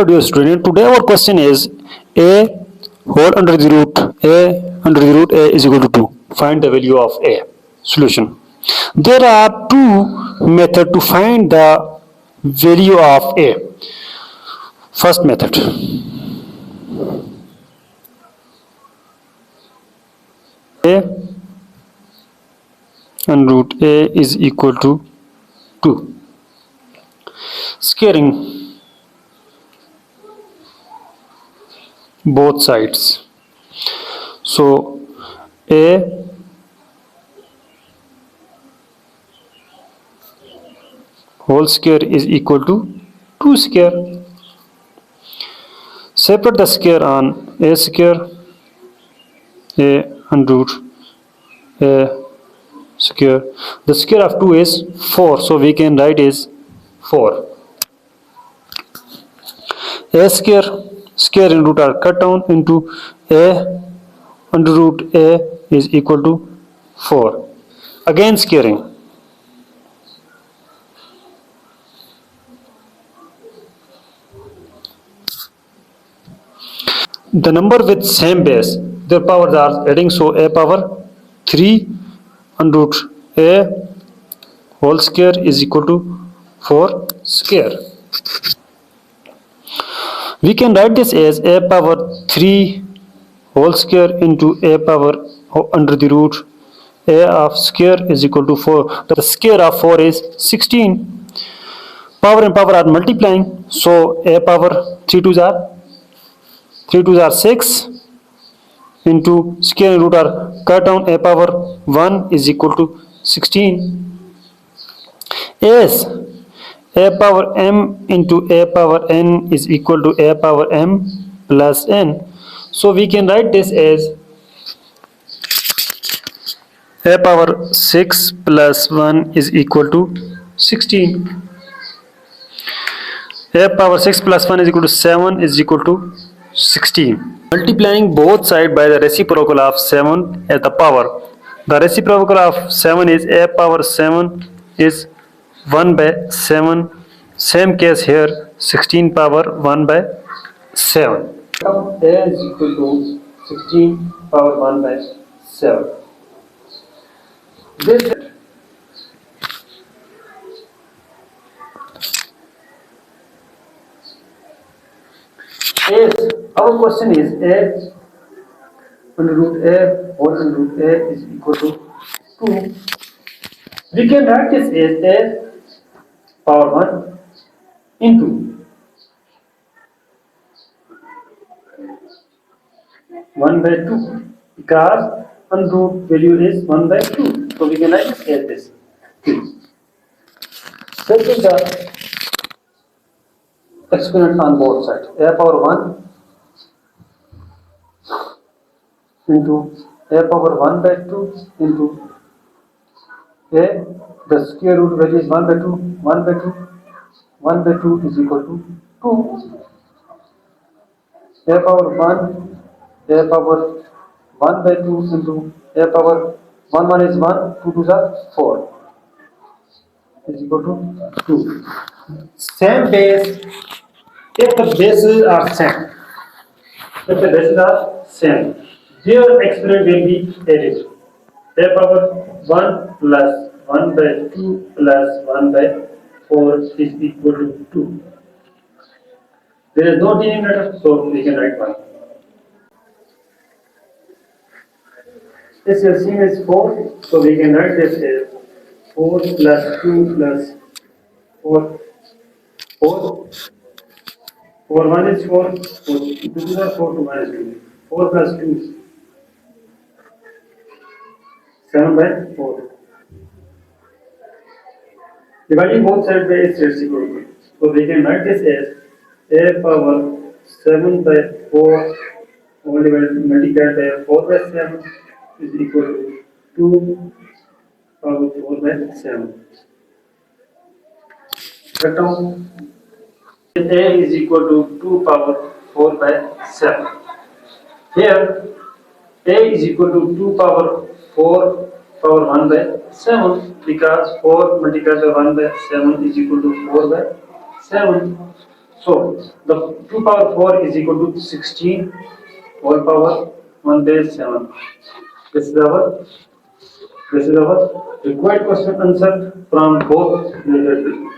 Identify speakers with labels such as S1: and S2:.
S1: Dear student, today our question is a whole under the root a is equal to 2. Find the value of a. Solution. There are two methods to find the value of a. First method. A and root a is equal to 2. Squaring both sides. So a whole square is equal to 2 square. Separate the square on a square, a and root a square. The square of 2 is 4, so we can write is 4. A square and root are cut down into a under root a is equal to 4. Again squaring. The number with same base, their powers are adding, so a power 3 under root a whole square is equal to 4 square. We can write this as a power 3 whole square into a power under the root a of square is equal to 4. The square of 4 is 16. Power and power are multiplying, so a power 3 twos are 6 into square and root are cut down, a power 1 is equal to 16. As a power m into a power n is equal to a power m plus n. So we can write this as a power 6 plus 1 is equal to 16. A power 6 plus 1 is equal to 7 is equal to 16. Multiplying both sides by the reciprocal of 7 as the power. The reciprocal of 7 is a power 7 is 1 by 7. Same case here, 16 power 1 by 7. A is equal to 16 power 1 by 7. This is, our question is a under root a whole under root a is equal to 2. We can write this as a power 1 into 1 by 2 because under root value is 1 by 2. So we can write this as this. Set the exponent on both sides. A power 1 into a power 1 by 2 into a, the square root value is 1 by 2, 1 by 2, 1 by 2 is equal to 2. A power 1, a power 1 by 2 into a power 1 is 1, 2 2s are 4 is equal to 2. Same base, if the bases are same, their exponent will be added. A power 1 plus 1 by 2 plus 1 by 4 is equal to 2. There is no denominator, so we can write 1. This LCM is 4, so we can write this as 4 plus 2 plus 4. 4 1 is 4, 2 is 4 to minus 2. 4 plus 2 7 by 4. Dividing both sides by its reciprocal. So we can write this as a power 7 by 4 all divided multiplied by 4 by 7 is equal to 2 power 4 by 7. Cut down. A is equal to 2 power 4 by 7. Here A is equal to 2 power 4 power 1 by 7 because 4 multiplied by 1 by 7 is equal to 4 by 7. So the 2 power 4 is equal to 16 whole power 1 base 7. This is our this is our required question answer from both related.